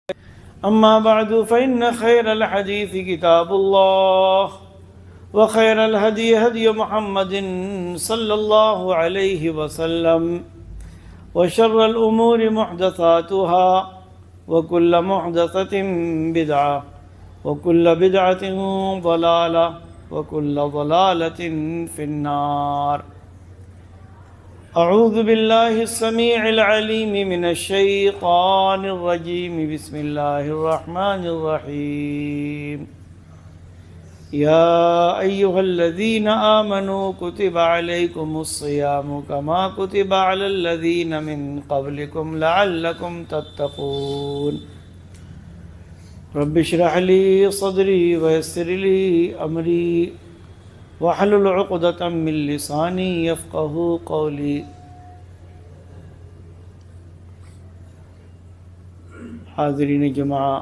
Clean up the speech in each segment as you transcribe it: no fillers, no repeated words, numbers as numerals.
أما بعد فإن خير الحديث كتاب الله وخير الهدي هدي محمد صلى الله عليه وسلم وشر الأمور محدثاتها وكل محدثة بدعة وكل بدعة ضلالة وكل ضلالة في النار. أعوذ بالله السميع العليم من الشيطان الرجيم. بسم الله الرحمن الرحيم. يا أيها الذين آمنوا كتب عليكم الصيام كما كتب على الذين من قبلكم لعلكم تتقون. رب اشرح لي صدري ويسر لي أمري واحلل عقدة من لساني يفقهوا قولي. حاضرین جماعہ،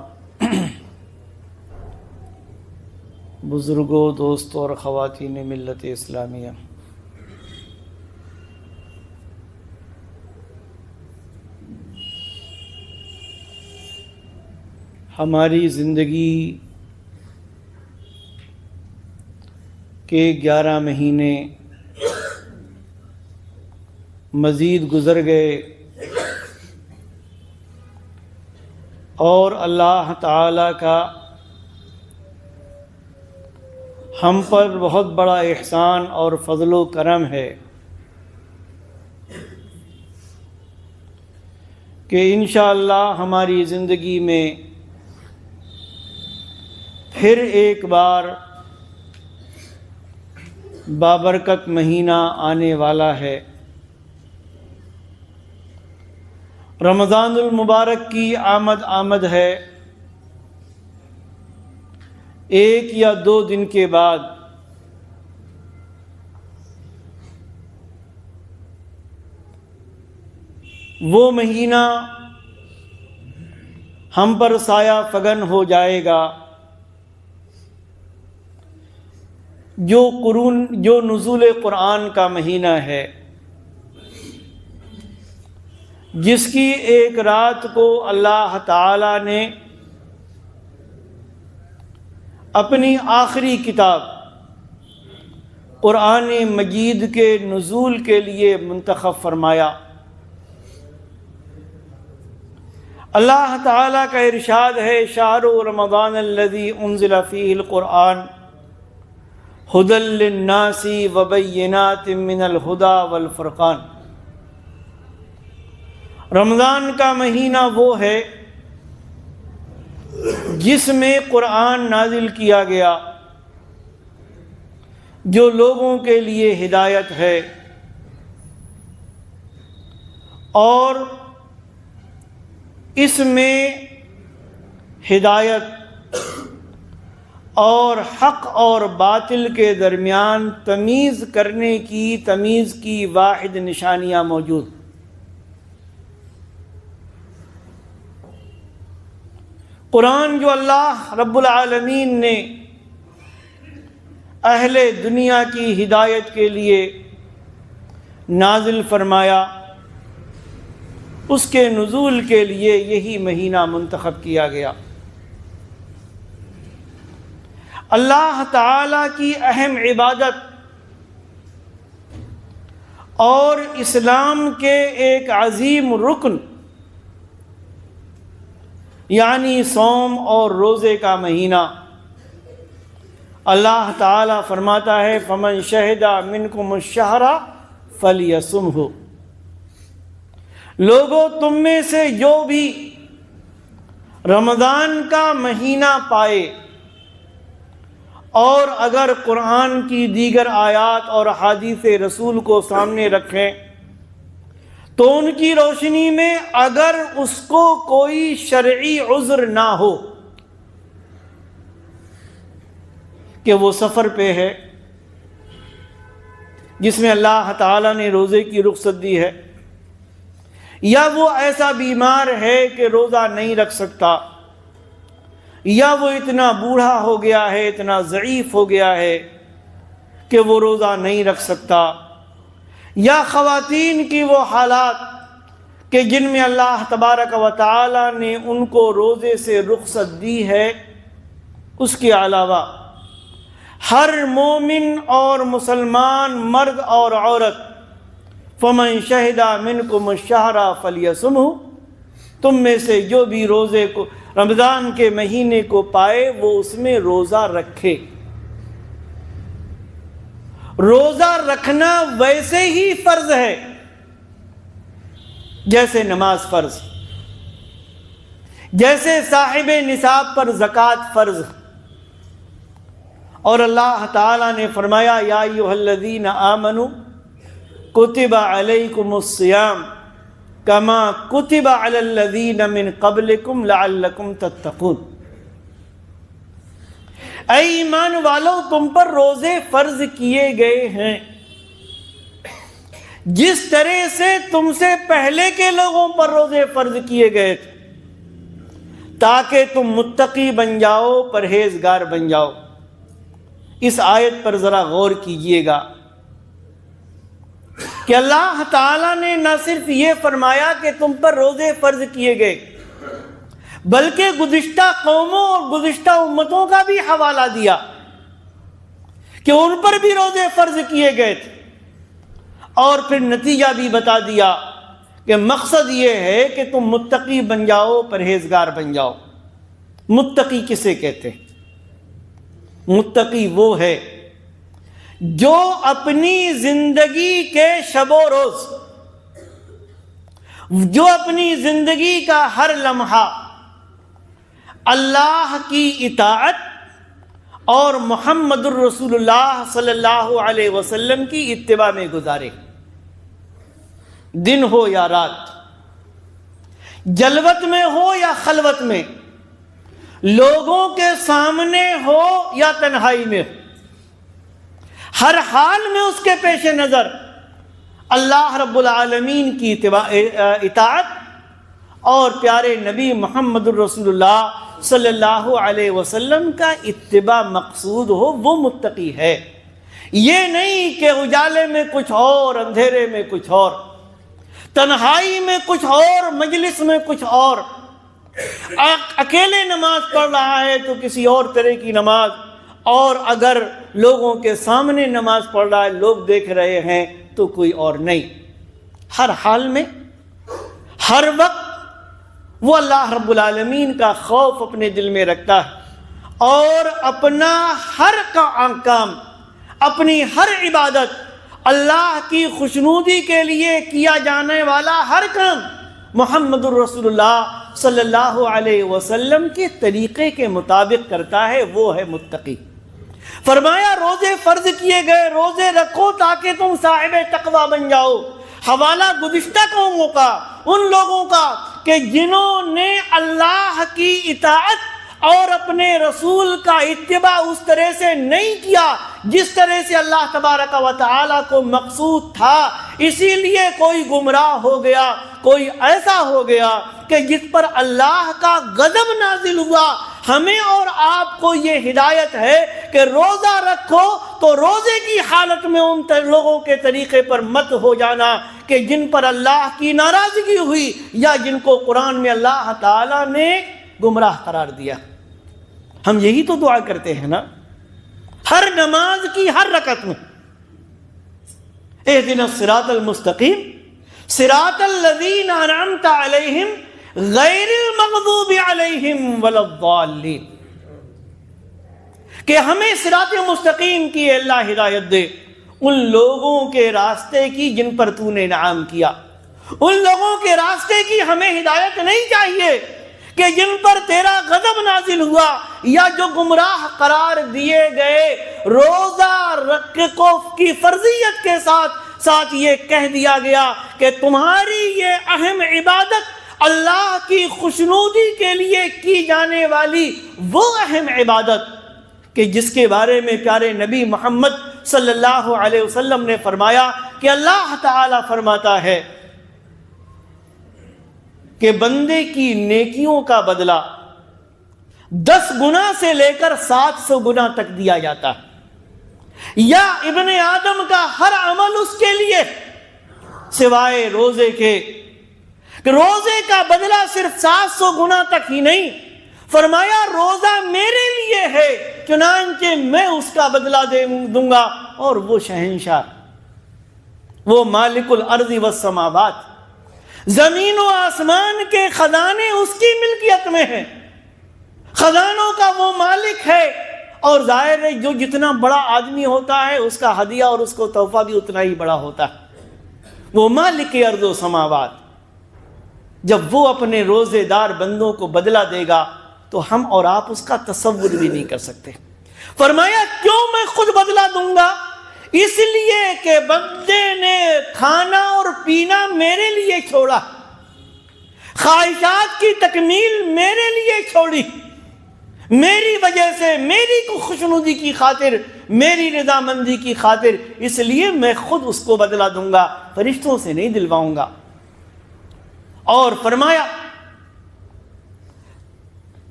بزرگوں، دوستوں اور خواتین ملت اسلامیہ، ہماری زندگی کے 11 مہینے مزید گزر گئے اور اللہ تعالیٰ کا ہم پر بہت بڑا احسان اور فضل و کرم ہے کہ انشاءاللہ ہماری زندگی میں پھر ایک بار بابرکت مہینہ آنے والا ہے. رمضان المبارک کی آمد ہے. 1 یا 2 دن کے بعد وہ مہینہ ہم پر سایہ فگن ہو جائے گا جو نزول قرآن کا مہینہ ہے، جس کی ایک رات کو اللہ تعالی نے اپنی آخری کتاب قرآن مجید کے نزول کے لیے منتخب فرمایا. اللہ تعالی کا ارشاد ہے: شہر رمضان الذی انزل فیہ القرآن ھدی للناس وبینات من الھدی والفرقان. رمضان کا مہینہ وہ ہے جس میں قرآن نازل کیا گیا، جو لوگوں کے لیے ہدایت ہے اور اس میں ہدایت اور حق اور باطل کے درمیان تمیز کی واحد نشانیاں موجود. قرآن جو اللہ رب العالمین نے اہل دنیا کی ہدایت کے لیے نازل فرمایا، اس کے نزول کے لیے یہی مہینہ منتخب کیا گیا. اللہ تعالیٰ کی اہم عبادت اور اسلام کے ایک عظیم رکن یعنی صوم اور روزے کا مہینہ. اللہ تعالیٰ فرماتا ہے: فمن شہد منکم الشہر فلیصمہ. لوگوں، تم میں سے جو بھی رمضان کا مہینہ پائے اور اگر قرآن کی دیگر آیات اور احادیث رسول کو سامنے رکھیں تو ان کی روشنی میں اگر اس کو کوئی شرعی عذر نہ ہو کہ وہ سفر پہ ہے، جس میں اللہ تعالیٰ نے روزے کی رخصت دی ہے، یا وہ ایسا بیمار ہے کہ روزہ نہیں رکھ سکتا، یا وہ اتنا بوڑھا ہو گیا ہے، اتنا ضعیف ہو گیا ہے کہ وہ روزہ نہیں رکھ سکتا، یا خواتین کی وہ حالات کہ جن میں اللہ تبارک و تعالی نے ان کو روزے سے رخصت دی ہے، اس کے علاوہ ہر مومن اور مسلمان مرد اور عورت فمن شہد منکم الشہر فلیصمہ، تم میں سے جو بھی روزے کو رمضان کے مہینے کو پائے وہ اس میں روزہ رکھے۔ روزہ رکھنا ویسے ہی فرض ہے جیسے نماز فرض، جیسے صاحب نصاب پر زکوٰۃ فرض۔ اور اللہ تعالیٰ نے فرمایا یا ایھا الذین آمنوا کتب علیکم الصیام کما کتب علی الذین من قبلکم لعلکم تتقون، اے ایمان والو تم پر روزے فرض کیے گئے ہیں جس طرح سے تم سے پہلے کے لوگوں پر روزے فرض کیے گئے تھے، تاکہ تم متقی بن جاؤ، پرہیزگار بن جاؤ۔ اس آیت پر ذرا غور کیجئے گا کہ اللہ تعالیٰ نے نہ صرف یہ فرمایا کہ تم پر روزے فرض کیے گئے، بلکہ گزشتہ قوموں اور گزشتہ امتوں کا بھی حوالہ دیا کہ ان پر بھی روزے فرض کیے گئے تھے، اور پھر نتیجہ بھی بتا دیا کہ مقصد یہ ہے کہ تم متقی بن جاؤ، پرہیزگار بن جاؤ۔ متقی کسے کہتے ہیں؟ متقی وہ ہے جو اپنی زندگی کے شب و روز، جو اپنی زندگی کا ہر لمحہ اللہ کی اطاعت اور محمد الرسول اللہ صلی اللہ علیہ وسلم کی اتباع میں گزارے، دن ہو یا رات، جلوت میں ہو یا خلوت میں، لوگوں کے سامنے ہو یا تنہائی میں، ہر حال میں اس کے پیش نظر اللہ رب العالمین کی اطاعت اور پیارے نبی محمد الرسول اللہ صلی اللہ علیہ وسلم کا اتباع مقصود ہو، وہ متقی ہے۔ یہ نہیں کہ اجالے میں کچھ اور، اندھیرے میں کچھ اور، تنہائی میں کچھ اور، مجلس میں کچھ اور، اکیلے نماز پڑھ رہا ہے تو کسی اور طرح کی نماز، اور اگر لوگوں کے سامنے نماز پڑھ رہا ہے، لوگ دیکھ رہے ہیں تو کوئی اور نہیں۔ ہر حال میں، ہر وقت وہ اللہ رب العالمین کا خوف اپنے دل میں رکھتا ہے، اور اپنا ہر کام، اپنی ہر عبادت، اللہ کی خوشنودی کے لیے کیا جانے والا ہر کام محمد الرسول اللہ صلی اللہ علیہ وسلم کے طریقے کے مطابق کرتا ہے، وہ ہے متقی۔ فرمایا روزے فرض کیے گئے، روزے رکھو تاکہ تم صاحب تقوی بن جاؤ۔ حوالہ گزشتہ قوموں کا، ان لوگوں کا کہ جنہوں نے اللہ کی اطاعت اور اپنے رسول کا اتباع اس طرح سے نہیں کیا جس طرح سے اللہ تبارک و تعالیٰ کو مقصود تھا، اسی لیے کوئی گمراہ ہو گیا، کوئی ایسا ہو گیا کہ جس پر اللہ کا غضب نازل ہوا۔ ہمیں اور آپ کو یہ ہدایت ہے کہ روزہ رکھو تو روزے کی حالت میں ان لوگوں کے طریقے پر مت ہو جانا کہ جن پر اللہ کی ناراضگی ہوئی یا جن کو قرآن میں اللہ تعالیٰ نے گمراہ قرار دیا۔ ہم یہی تو دعا کرتے ہیں نا ہر نماز کی ہر رکعت میں، اہدنا الصراط المستقیم صراط الذین انعمت علیہم غیر المغضوب علیہم ولا الضالین، کہ ہمیں صراط مستقیم کی اللہ ہدایت دے، ان لوگوں کے راستے کی جن پر تو نے انعام کیا۔ ان لوگوں کے راستے کی ہمیں ہدایت نہیں چاہیے کہ جن پر تیرا غضب نازل ہوا یا جو گمراہ قرار دیے گئے۔ روزہ رکھو کی فرضیت کے ساتھ یہ کہہ دیا گیا کہ تمہاری یہ اہم عبادت اللہ کی خوشنودی کے لیے کی جانے والی وہ اہم عبادت کہ جس کے بارے میں پیارے نبی محمد صلی اللہ علیہ وسلم نے فرمایا کہ اللہ تعالیٰ فرماتا ہے کہ بندے کی نیکیوں کا بدلہ 10 گنا سے لے کر 700 گنا تک دیا جاتا ہے، یا ابن آدم کا ہر عمل اس کے لیے سوائے روزے کے کہ روزے کا بدلہ صرف 700 گنا تک ہی نہیں، فرمایا روزہ میرے لیے ہے، چنانچہ میں اس کا بدلہ دوں گا، اور وہ شہنشاہ، وہ مالک الارض والسماوات، زمین و آسمان کے خزانے اس کی ملکیت میں ہیں، خزانوں کا وہ مالک ہے، اور ظاہر ہے جو جتنا بڑا آدمی ہوتا ہے اس کا ہدیہ اور اس کو تحفہ بھی اتنا ہی بڑا ہوتا ہے۔ وہ مالک ارض و سماوات، جب وہ اپنے روزے دار بندوں کو بدلہ دے گا تو ہم اور آپ اس کا تصور بھی نہیں کر سکتے۔ فرمایا کیوں میں خود بدلہ دوں گا؟ اس لیے کہ بندے نے کھانا اور پینا میرے لیے چھوڑا، خواہشات کی تکمیل میرے لیے چھوڑی، میری وجہ سے، میری کو خوشنودی کی خاطر، میری رضامندی کی خاطر، اس لیے میں خود اس کو بدلہ دوں گا، فرشتوں سے نہیں دلواؤں گا۔ اور فرمایا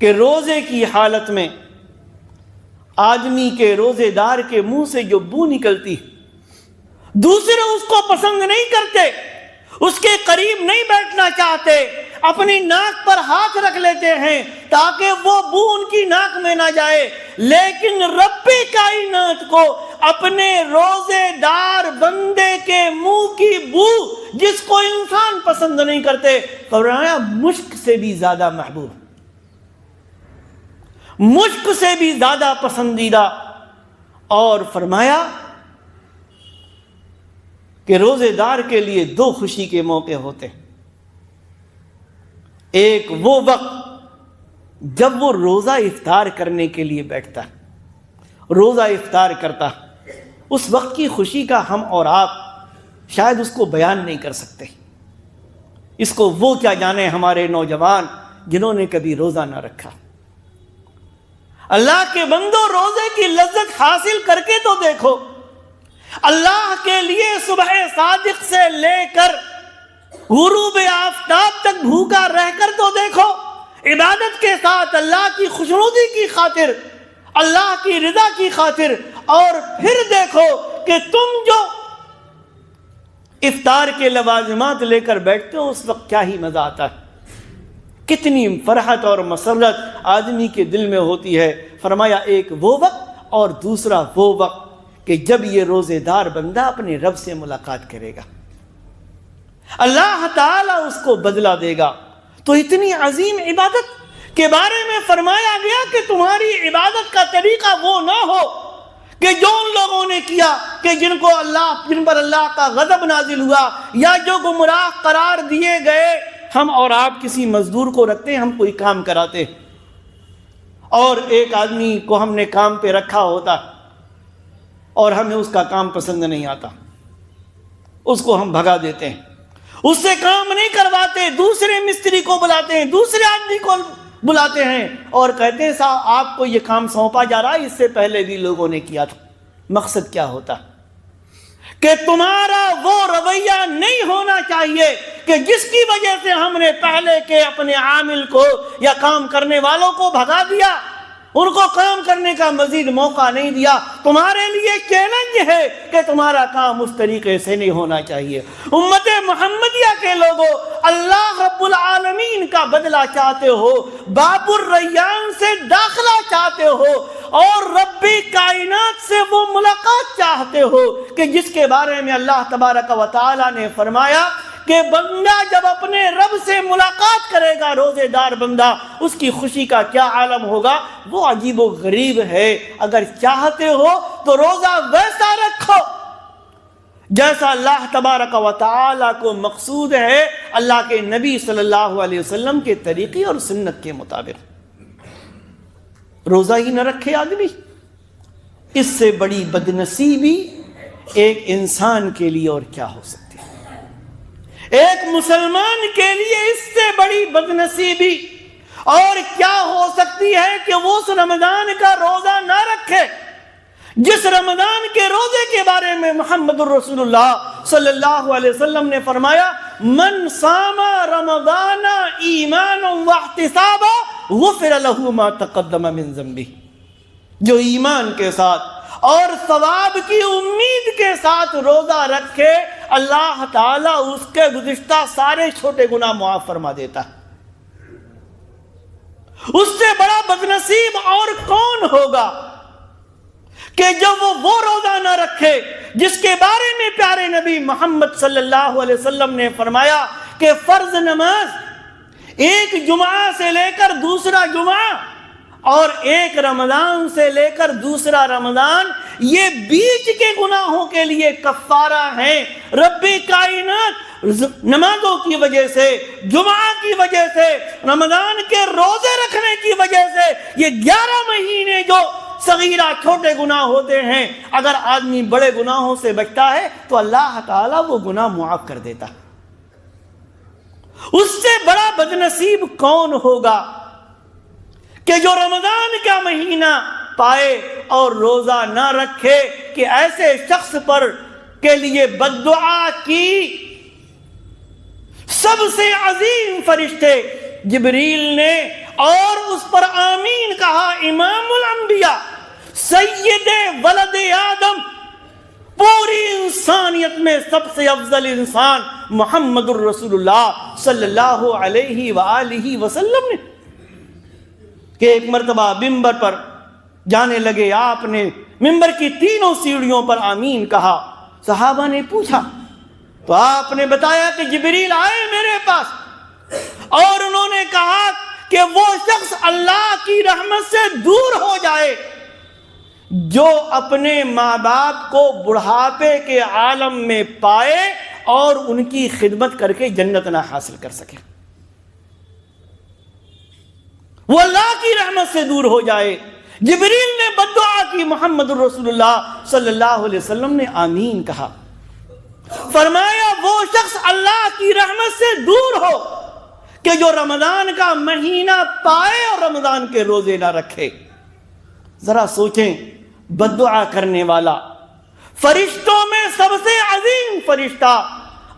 کہ روزے کی حالت میں آدمی کے، روزے دار کے منہ سے جو بو نکلتی، دوسرے اس کو پسند نہیں کرتے، اس کے قریب نہیں بیٹھنا چاہتے، اپنی ناک پر ہاتھ رکھ لیتے ہیں تاکہ وہ بو ان کی ناک میں نہ جائے، لیکن رب کائنات کو اپنے روزے دار بندے کے منہ کی بو جس کو انسان پسند نہیں کرتے، فرمایا مشک سے بھی زیادہ محبوب، مشک سے بھی زیادہ پسندیدہ۔ اور فرمایا کہ روزے دار کے لیے 2 خوشی کے موقع ہوتے ہیں، ایک وہ وقت جب وہ روزہ افطار کرنے کے لیے بیٹھتا ہے، روزہ افطار کرتا، اس وقت کی خوشی کا ہم اور آپ شاید اس کو بیان نہیں کر سکتے، اس کو وہ کیا جانے ہمارے نوجوان جنہوں نے کبھی روزہ نہ رکھا۔ اللہ کے بندوں، روزے کی لذت حاصل کر کے تو دیکھو، اللہ کے لیے صبح صادق سے لے کر غروب آفتاب تک بھوکا رہ کر تو دیکھو، عبادت کے ساتھ اللہ کی خوشنودی کی خاطر، اللہ کی رضا کی خاطر، اور پھر دیکھو کہ تم جو افطار کے لوازمات لے کر بیٹھتے ہو اس وقت کیا ہی مزہ آتا ہے، کتنی فرحت اور مسرت آدمی کے دل میں ہوتی ہے۔ فرمایا ایک وہ وقت، اور دوسرا وہ وقت کہ جب یہ روزے دار بندہ اپنے رب سے ملاقات کرے گا، اللہ تعالیٰ اس کو بدلہ دے گا۔ تو اتنی عظیم عبادت کے بارے میں فرمایا گیا کہ تمہاری عبادت کا طریقہ وہ نہ ہو کہ جو ان لوگوں نے کیا کہ جن پر اللہ کا غضب نازل ہوا، یا جو گمراہ قرار دیے گئے۔ ہم اور آپ کسی مزدور کو رکھتے ہیں، ہم کوئی کام کراتے ہیں، اور ایک آدمی کو ہم نے کام پہ رکھا ہوتا اور ہمیں اس کا کام پسند نہیں آتا، اس کو ہم بھگا دیتے ہیں، اس سے کام نہیں کرواتے، دوسرے مستری کو بلاتے ہیں، دوسرے آدمی کو بلاتے ہیں اور کہتے ہیں صاحب آپ کو یہ کام سونپا جا رہا ہے، اس سے پہلے بھی لوگوں نے کیا تھا۔ مقصد کیا ہوتا کہ تمہارا وہ رویہ نہیں ہونا چاہیے کہ جس کی وجہ سے ہم نے پہلے کے اپنے عامل کو یا کام کرنے والوں کو بھگا دیا، ان کو کام کرنے کا مزید موقع نہیں دیا۔ تمہارے لیے چیلنج ہے کہ تمہارا کام اس طریقے سے نہیں ہونا چاہیے۔ امت محمدیہ کے لوگوں، اللہ رب العالمین کا بدلہ چاہتے ہو، باب الریان سے داخلہ چاہتے ہو، اور رب کائنات سے وہ ملاقات چاہتے ہو کہ جس کے بارے میں اللہ تبارک و تعالی نے فرمایا کہ بندہ جب اپنے رب سے ملاقات کرے گا، روزے دار بندہ، اس کی خوشی کا کیا عالم ہوگا، وہ عجیب و غریب ہے۔ اگر چاہتے ہو تو روزہ ویسا رکھو جیسا اللہ تبارک و تعالی کو مقصود ہے، اللہ کے نبی صلی اللہ علیہ وسلم کے طریقے اور سنت کے مطابق۔ روزہ ہی نہ رکھے آدمی، اس سے بڑی بدنصیبی ایک انسان کے لیے اور کیا ہو سکتی ہے؟ ایک مسلمان کے لیے اس سے بڑی بدنصیبی اور کیا ہو سکتی ہے کہ وہ اس رمضان کا روزہ نہ رکھے جس رمضان کے روزے کے بارے میں محمد الرسول اللہ صلی اللہ علیہ وسلم نے فرمایا من صام رمضان ایمانا واحتسابا غفر له ما تقدم من ذنبه، جو ایمان کے ساتھ اور ثواب کی امید کے ساتھ روزہ رکھے، اللہ تعالیٰ اس کے گزشتہ سارے چھوٹے گناہ معاف فرما دیتا ہے۔ اس سے بڑا بدنصیب اور کون ہوگا کہ جب وہ روزہ نہ رکھے جس کے بارے میں پیارے نبی محمد صلی اللہ علیہ وسلم نے فرمایا کہ فرض نماز ایک جمعہ سے لے کر دوسرا جمعہ اور ایک رمضان سے لے کر دوسرا رمضان یہ بیچ کے گناہوں کے لیے کفارہ ہیں۔ رب کائنات نمازوں کی وجہ سے، جمعہ کی وجہ سے، رمضان کے روزے رکھنے کی وجہ سے یہ 11 مہینے جو صغیرہ چھوٹے گناہ ہوتے ہیں، اگر آدمی بڑے گناہوں سے بچتا ہے تو اللہ تعالیٰ وہ گناہ معاف کر دیتا ہے۔ اس سے بڑا بدنصیب کون ہوگا کہ جو رمضان کا مہینہ پائے اور روزہ نہ رکھے، کہ ایسے شخص پر کے لیے بد دعا کی سب سے عظیم فرشتے جبریل نے اور اس پر آمین کہا امام الانبیاء سید ولد آدم، پوری انسانیت میں سب سے افضل انسان محمد الرسول اللہ صلی اللہ علیہ وآلہ وسلم نے، کہ ایک مرتبہ ممبر پر جانے لگے، آپ نے ممبر کی تینوں سیڑھیوں پر آمین کہا۔ صحابہ نے پوچھا تو آپ نے بتایا کہ جبریل آئے میرے پاس اور انہوں نے کہا کہ وہ شخص اللہ کی رحمت سے دور ہو جائے جو اپنے ماں باپ کو بڑھاپے کے عالم میں پائے اور ان کی خدمت کر کے جنت نہ حاصل کر سکے، وہ اللہ کی رحمت سے دور ہو جائے۔ جبریل نے بد دعا کی، محمد الرسول اللہ صلی اللہ علیہ وسلم نے آمین کہا، فرمایا وہ شخص اللہ کی رحمت سے دور ہو کہ جو رمضان کا مہینہ پائے اور رمضان کے روزے نہ رکھے۔ ذرا سوچیں، بد دعا کرنے والا فرشتوں میں سب سے عظیم فرشتہ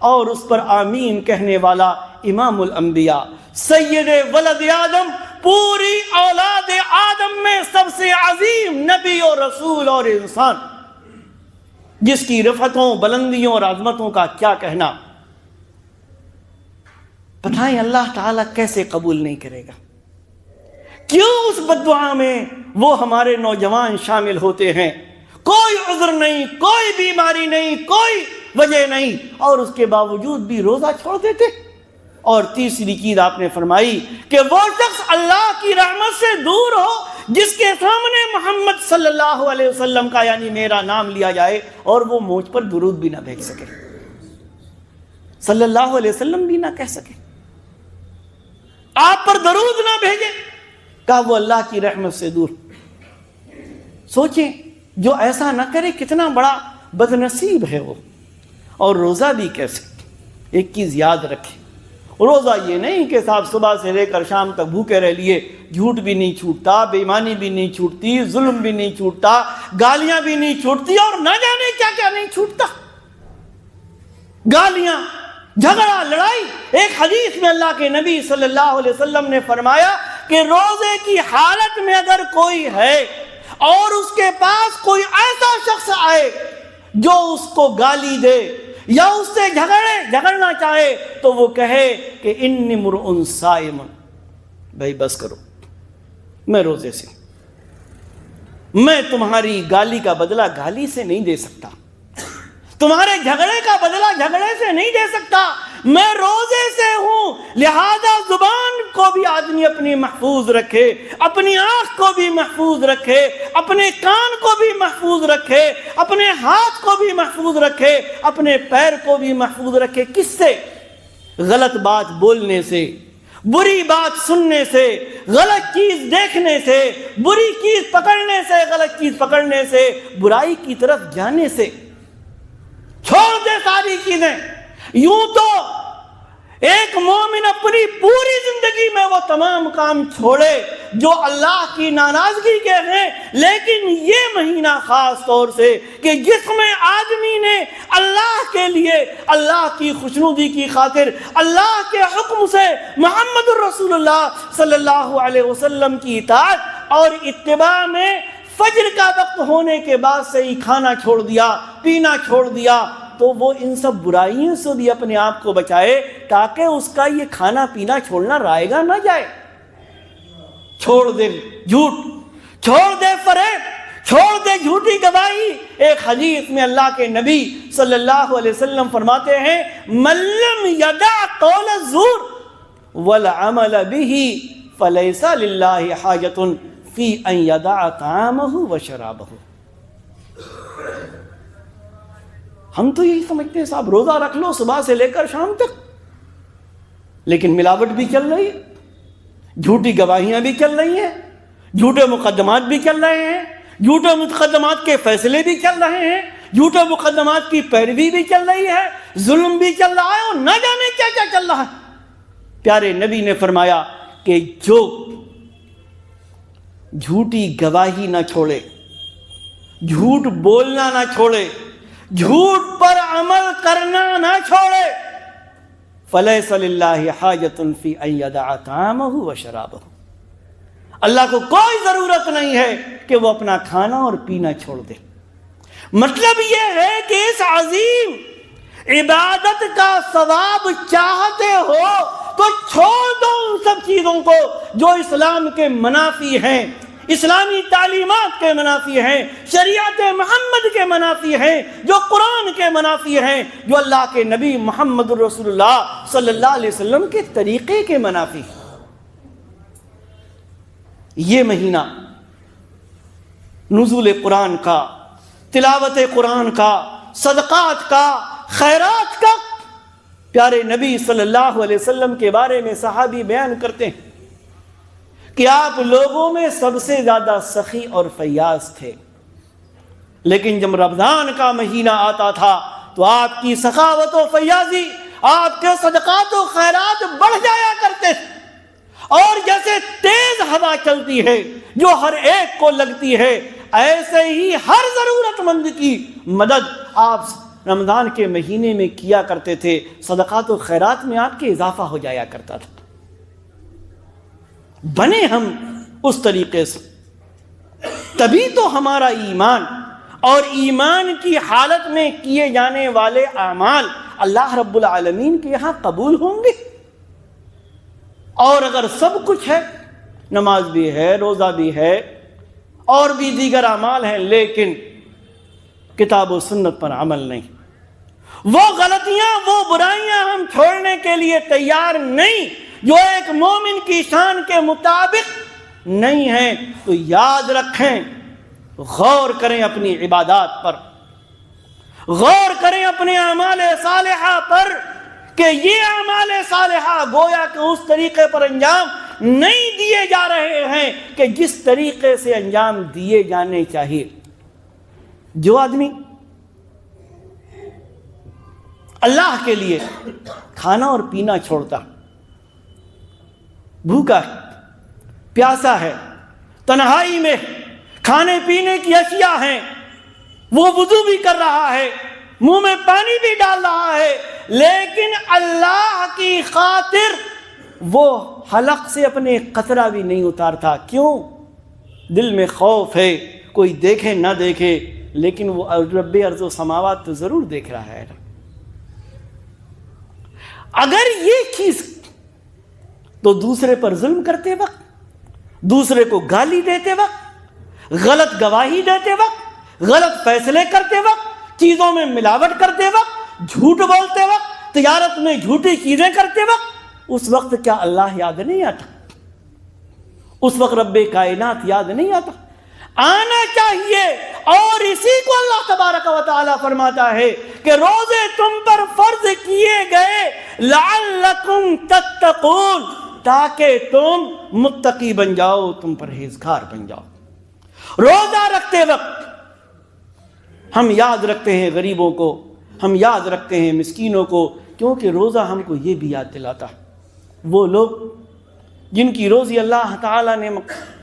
اور اس پر آمین کہنے والا امام الانبیاء سید ولد آدم، پوری اولاد آدم میں سب سے عظیم نبی اور رسول اور انسان، جس کی رفتوں، بلندیوں اور عظمتوں کا کیا کہنا۔ بتائیں اللہ تعالیٰ کیسے قبول نہیں کرے گا؟ کیوں اس بد دعا میں وہ ہمارے نوجوان شامل ہوتے ہیں؟ کوئی عذر نہیں، کوئی بیماری نہیں، کوئی وجہ نہیں، اور اس کے باوجود بھی روزہ چھوڑ دیتے۔ اور تیسری چیز آپ نے فرمائی کہ وہ شخص اللہ کی رحمت سے دور ہو جس کے سامنے محمد صلی اللہ علیہ وسلم کا یعنی میرا نام لیا جائے اور وہ مجھ پر درود بھی نہ بھیج سکے، صلی اللہ علیہ وسلم بھی نہ کہہ سکے، آپ پر درود نہ بھیجے، کہا وہ اللہ کی رحمت سے دور۔ سوچیں، جو ایسا نہ کرے کتنا بڑا بدنصیب ہے وہ۔ اور روزہ بھی کیسے؟ ایک چیز یاد رکھیں، روزہ یہ نہیں کہ صاحب صبح سے لے کر شام تک بھوکے رہ لیے، جھوٹ بھی نہیں چھوٹتا، بے ایمانی بھی نہیں چھوٹتی، ظلم بھی نہیں چھوٹتا، گالیاں بھی نہیں چھوٹتی، اور نہ جانے کیا کیا نہیں چھوٹتا۔ گالیاں، جھگڑا، لڑائی۔ ایک حدیث میں اللہ کے نبی صلی اللہ علیہ وسلم نے فرمایا کہ روزے کی حالت میں اگر کوئی ہے اور اس کے پاس کوئی ایسا شخص آئے جو اس کو گالی دے یا اس سے جھگڑنا چاہے تو وہ کہے کہ انی مرء صائم، بھائی بس کرو، میں روزے سے، میں تمہاری گالی کا بدلہ گالی سے نہیں دے سکتا، تمہارے جھگڑے کا بدلہ جھگڑے سے نہیں دے سکتا، میں روزے سے ہوں۔ لہذا زبان کو بھی آدمی اپنی محفوظ رکھے، اپنی آنکھ کو بھی محفوظ رکھے، اپنے کان کو بھی محفوظ رکھے، اپنے ہاتھ کو بھی محفوظ رکھے، اپنے پیر کو بھی محفوظ رکھے۔ کس سے؟ غلط بات بولنے سے، بری بات سننے سے، غلط چیز دیکھنے سے، بری چیز پکڑنے سے، غلط چیز پکڑنے سے، برائی کی طرف جانے سے۔ چھوڑ دے ساری چیزیں۔ یوں تو ایک مومن اپنی پوری زندگی میں وہ تمام کام چھوڑے جو اللہ کی ناراضگی کے ہیں، لیکن یہ مہینہ خاص طور سے کہ جس میں آدمی نے اللہ کے لیے، اللہ کی خوشنودی کی خاطر، اللہ کے حکم سے محمد الرسول اللہ صلی اللہ علیہ وسلم کی اطاعت اور اتباع میں فجر کا وقت ہونے کے بعد سے ہی کھانا چھوڑ دیا، پینا چھوڑ دیا، تو وہ ان سب برائیوں سے بھی اپنے آپ کو بچائے تاکہ اس کا یہ کھانا پینا چھوڑنا رائے گا نہ جائے۔ چھوڑ دے جھوٹ، چھوڑ دے فریب، چھوڑ دے جھوٹی گواہی۔ ایک حدیث میں اللہ کے نبی صلی اللہ علیہ وسلم فرماتے ہیں من لم یدع قول الزور والعمل به فلیس للہ حاجۃ فی ان یدع طعامہ وشرابہ۔ ہم تو یہی سمجھتے ہیں صاحب روزہ رکھ لو صبح سے لے کر شام تک، لیکن ملاوٹ بھی چل رہی ہے، جھوٹی گواہیاں بھی چل رہی ہیں، جھوٹے مقدمات بھی چل رہے ہیں، جھوٹے مقدمات کے فیصلے بھی چل رہے ہیں، جھوٹے مقدمات کی پیروی بھی چل رہی ہے، ظلم بھی چل رہا ہے، اور نہ جانے کیا کیا چل رہا ہے۔ پیارے نبی نے فرمایا کہ جو جھوٹی گواہی نہ چھوڑے، جھوٹ بولنا نہ چھوڑے، جھوٹ پر عمل کرنا نہ چھوڑے، فلیس للہ حاجۃ فی ان یدع طعامہ وشرابہ، اللہ کو کوئی ضرورت نہیں ہے کہ وہ اپنا کھانا اور پینا چھوڑ دے۔ مطلب یہ ہے کہ اس عظیم عبادت کا ثواب چاہتے ہو تو چھوڑ دو ان سب چیزوں کو جو اسلام کے منافی ہیں، اسلامی تعلیمات کے منافی ہیں، شریعت محمد کے منافی ہیں، جو قرآن کے منافی ہیں، جو اللہ کے نبی محمد رسول اللہ صلی اللہ علیہ وسلم کے طریقے کے منافی ہیں۔ یہ مہینہ نزول قرآن کا، تلاوت قرآن کا، صدقات کا، خیرات کا، پیارے نبی صلی اللہ علیہ وسلم کے بارے میں صحابی بیان کرتے ہیں کہ آپ لوگوں میں سب سے زیادہ سخی اور فیاض تھے، لیکن جب رمضان کا مہینہ آتا تھا تو آپ کی سخاوت و فیاضی، آپ کے صدقات و خیرات بڑھ جایا کرتے تھے، اور جیسے تیز ہوا چلتی ہے جو ہر ایک کو لگتی ہے، ایسے ہی ہر ضرورت مند کی مدد آپ رمضان کے مہینے میں کیا کرتے تھے، صدقات و خیرات میں آپ کے اضافہ ہو جایا کرتا تھا۔ بنے ہم اس طریقے سے، تبھی تو ہمارا ایمان اور ایمان کی حالت میں کیے جانے والے اعمال اللہ رب العالمین کے یہاں قبول ہوں گے۔ اور اگر سب کچھ ہے، نماز بھی ہے، روزہ بھی ہے، اور بھی دیگر اعمال ہیں، لیکن کتاب و سنت پر عمل نہیں، وہ غلطیاں، وہ برائیاں ہم چھوڑنے کے لیے تیار نہیں جو ایک مومن کی شان کے مطابق نہیں ہیں، تو یاد رکھیں، غور کریں اپنی عبادات پر، غور کریں اپنے اعمال صالحہ پر، کہ یہ اعمال صالحہ گویا کہ اس طریقے پر انجام نہیں دیے جا رہے ہیں کہ جس طریقے سے انجام دیے جانے چاہیے۔ جو آدمی اللہ کے لیے کھانا اور پینا چھوڑتا، بھوکا ہے، پیاسا ہے، تنہائی میں کھانے پینے کی اشیاء ہیں، وہ وضو بھی کر رہا ہے، منہ میں پانی بھی ڈال رہا ہے، لیکن اللہ کی خاطر وہ حلق سے اپنے قطرہ بھی نہیں اتارتا۔ کیوں؟ دل میں خوف ہے، کوئی دیکھے نہ دیکھے، لیکن وہ رب ارض و سماوات تو ضرور دیکھ رہا ہے۔ اگر یہ چیز تو دوسرے پر ظلم کرتے وقت، دوسرے کو گالی دیتے وقت، غلط گواہی دیتے وقت، غلط فیصلے کرتے وقت، چیزوں میں ملاوٹ کرتے وقت، جھوٹ بولتے وقت، تجارت میں جھوٹی چیزیں کرتے وقت، اس وقت کیا اللہ یاد نہیں آتا؟ اس وقت رب کائنات یاد نہیں آتا؟ آنا چاہیے۔ اور اسی کو اللہ تبارک و تعالی فرماتا ہے کہ روزے تم پر فرض کیے گئے لعلکم تتقون، تاکہ تم متقی بن جاؤ، تم پرہیزگار بن جاؤ۔ روزہ رکھتے وقت ہم یاد رکھتے ہیں غریبوں کو، ہم یاد رکھتے ہیں مسکینوں کو، کیونکہ روزہ ہم کو یہ بھی یاد دلاتا ہے وہ لوگ جن کی روزی اللہ تعالیٰ نے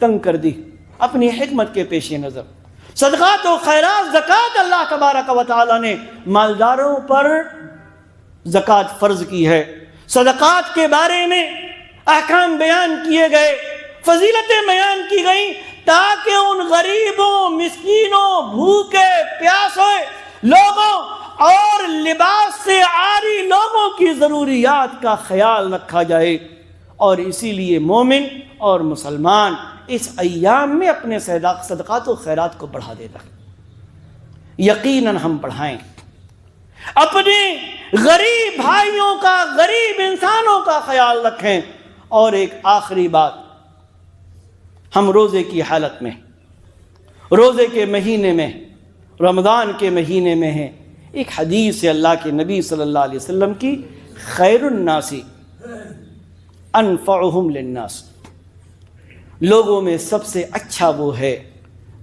تنگ کر دی اپنی حکمت کے پیش نظر۔ صدقات و خیرات، زکوٰۃ، اللہ تبارک و تعالیٰ نے مالداروں پر زکوٰۃ فرض کی ہے۔ صدقات کے بارے میں احکام بیان کیے گئے، فضیلتیں بیان کی گئیں، تاکہ ان غریبوں، مسکینوں، بھوکے پیاسے لوگوں اور لباس سے عاری لوگوں کی ضروریات کا خیال رکھا جائے، اور اسی لیے مومن اور مسلمان اس ایام میں اپنے صدقات و خیرات کو بڑھا دے گا۔ یقیناً ہم بڑھائیں، اپنے غریب بھائیوں کا، غریب انسانوں کا خیال رکھیں۔ اور ایک آخری بات، ہم روزے کی حالت میں، روزے کے مہینے میں، رمضان کے مہینے میں ہیں۔ ایک حدیث ہے اللہ کے نبی صلی اللہ علیہ وسلم کی، خیر الناس انفعہم للناس، لوگوں میں سب سے اچھا وہ ہے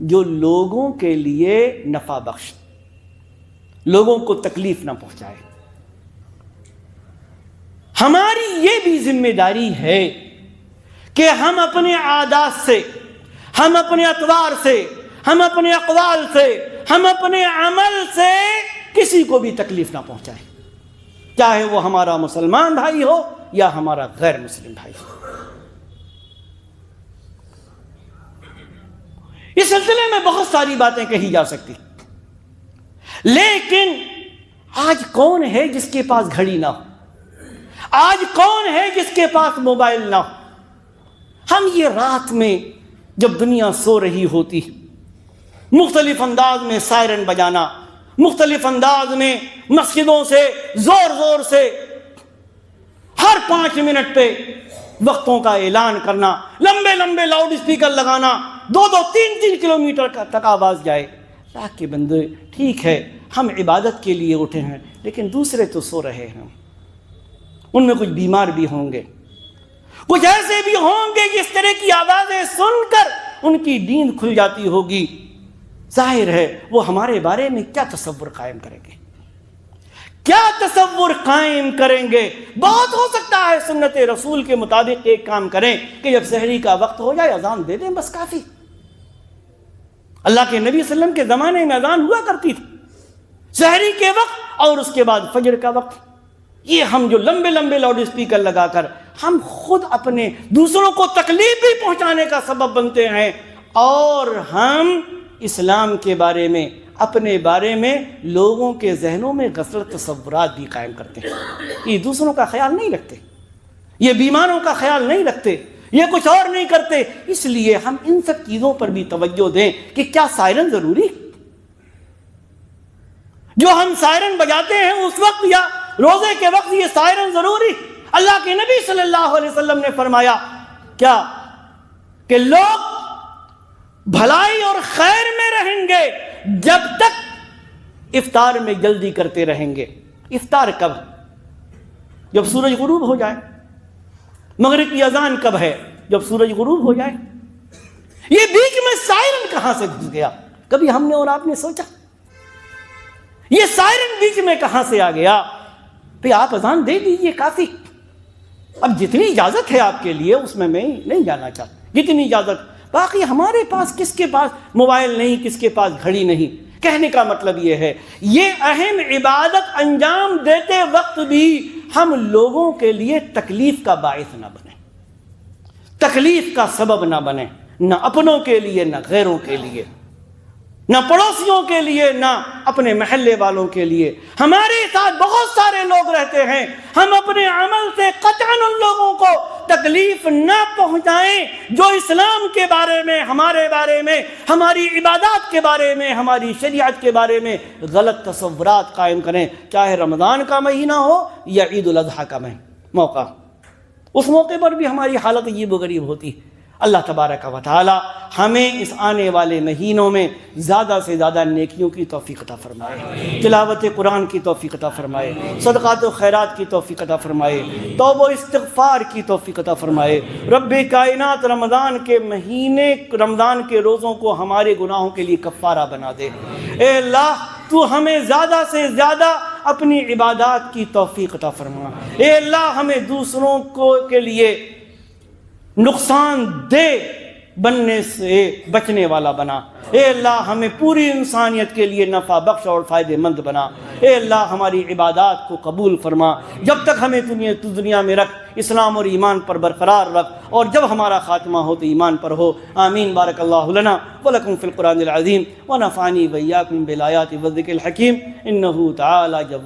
جو لوگوں کے لیے نفع بخش، لوگوں کو تکلیف نہ پہنچائے۔ ہماری یہ بھی ذمہ داری ہے کہ ہم اپنے عادات سے، ہم اپنے اطوار سے، ہم اپنے اقوال سے، ہم اپنے عمل سے کسی کو بھی تکلیف نہ پہنچائیں، چاہے وہ ہمارا مسلمان بھائی ہو یا ہمارا غیر مسلم بھائی ہو۔ اس سلسلے میں بہت ساری باتیں کہی جا سکتی، لیکن آج کون ہے جس کے پاس گھڑی نہ ہو؟ آج کون ہے جس کے پاس موبائل نہ ہو؟ ہم یہ رات میں جب دنیا سو رہی ہوتی، مختلف انداز میں سائرن بجانا، مختلف انداز میں مسجدوں سے زور زور سے ہر 5 منٹ پہ وقتوں کا اعلان کرنا، لمبے لمبے لاؤڈ اسپیکر لگانا، 2-2 3-3 کلومیٹر تک آواز جائے۔ اللہ کے بندے، ٹھیک ہے ہم عبادت کے لیے اٹھے ہیں، لیکن دوسرے تو سو رہے ہیں، ان میں کچھ بیمار بھی ہوں گے، کچھ ایسے بھی ہوں گے جس طرح کی آوازیں سن کر ان کی نیند کھل جاتی ہوگی۔ ظاہر ہے وہ ہمارے بارے میں کیا تصور قائم کریں گے، کیا تصور قائم کریں گے؟ بہت ہو سکتا ہے سنت رسول کے مطابق ایک کام کریں کہ جب سحری کا وقت ہو جائے اذان دے دیں، بس کافی۔ اللہ کے نبی صلی اللہ علیہ وسلم کے زمانے میں اذان ہوا کرتی تھی سحری کے وقت اور اس کے بعد فجر کا وقت۔ یہ ہم جو لمبے لمبے لاؤڈ اسپیکر لگا کر ہم خود اپنے دوسروں کو تکلیف بھی پہنچانے کا سبب بنتے ہیں، اور ہم اسلام کے بارے میں، اپنے بارے میں لوگوں کے ذہنوں میں غلط تصورات بھی قائم کرتے ہیں۔ یہ دوسروں کا خیال نہیں رکھتے، یہ بیماروں کا خیال نہیں رکھتے، یہ کچھ اور نہیں کرتے۔ اس لیے ہم ان سب چیزوں پر بھی توجہ دیں کہ کیا سائرن ضروری، جو ہم سائرن بجاتے ہیں اس وقت یا روزے کے وقت، یہ سائرن ضروری؟ اللہ کے نبی صلی اللہ علیہ وسلم نے فرمایا کیا کہ لوگ بھلائی اور خیر میں رہیں گے جب تک افطار میں جلدی کرتے رہیں گے۔ افطار کب؟ جب سورج غروب ہو جائے۔ مغرب کی اذان کب ہے؟ جب سورج غروب ہو جائے۔ یہ بیچ میں سائرن کہاں سے گھس گیا؟ کبھی ہم نے اور آپ نے سوچا یہ سائرن بیچ میں کہاں سے آ گیا؟ پھر آپ اذان دے دیجیے، کافی۔ اب جتنی اجازت ہے آپ کے لیے اس میں نہیں جانا چاہتا، جتنی اجازت۔ باقی ہمارے پاس کس کے پاس موبائل نہیں، کس کے پاس گھڑی نہیں۔ کہنے کا مطلب یہ ہے یہ اہم عبادت انجام دیتے وقت بھی ہم لوگوں کے لیے تکلیف کا باعث نہ بنے، تکلیف کا سبب نہ بنے، نہ اپنوں کے لیے نہ غیروں کے لیے، نہ پڑوسیوں کے لیے نہ اپنے محلے والوں کے لیے۔ ہمارے ساتھ بہت سارے لوگ رہتے ہیں، ہم اپنے عمل سے قطعاً ان لوگوں کو تکلیف نہ پہنچائیں جو اسلام کے بارے میں، ہمارے بارے میں، ہماری عبادات کے بارے میں، ہماری شریعت کے بارے میں غلط تصورات قائم کریں، چاہے رمضان کا مہینہ ہو یا عید الاضحیٰ کا موقع۔ اس موقع پر بھی ہماری حالت عجیب و غریب ہوتی ہے۔ اللہ تبارک و تعالی ہمیں اس آنے والے مہینوں میں زیادہ سے زیادہ نیکیوں کی توفیق عطا فرمائے، تلاوت قرآن کی توفیق عطا فرمائے، صدقات و خیرات کی توفیق عطا فرمائے، توبہ و استغفار کی توفیق عطا فرمائے۔ رب کائنات رمضان کے مہینے، رمضان کے روزوں کو ہمارے گناہوں کے لیے کفارہ بنا دے۔ اے اللہ تو ہمیں زیادہ سے زیادہ اپنی عبادات کی توفیق عطا فرما۔ اے اللہ ہمیں دوسروں کے لیے نقصان دہ بننے سے بچنے والا بنا۔ اے اللہ ہمیں پوری انسانیت کے لیے نفع بخش اور فائدہ مند بنا۔ اے اللہ ہماری عبادات کو قبول فرما، جب تک ہمیں دنیا میں رکھ اسلام اور ایمان پر برقرار رکھ، اور جب ہمارا خاتمہ ہو تو ایمان پر ہو۔ آمین۔ بارک اللہ لنا ولکم فی القرآن العظیم ونفعنی وإیاکم بالآیات والذکر الحکیم، انہ تعالی جواد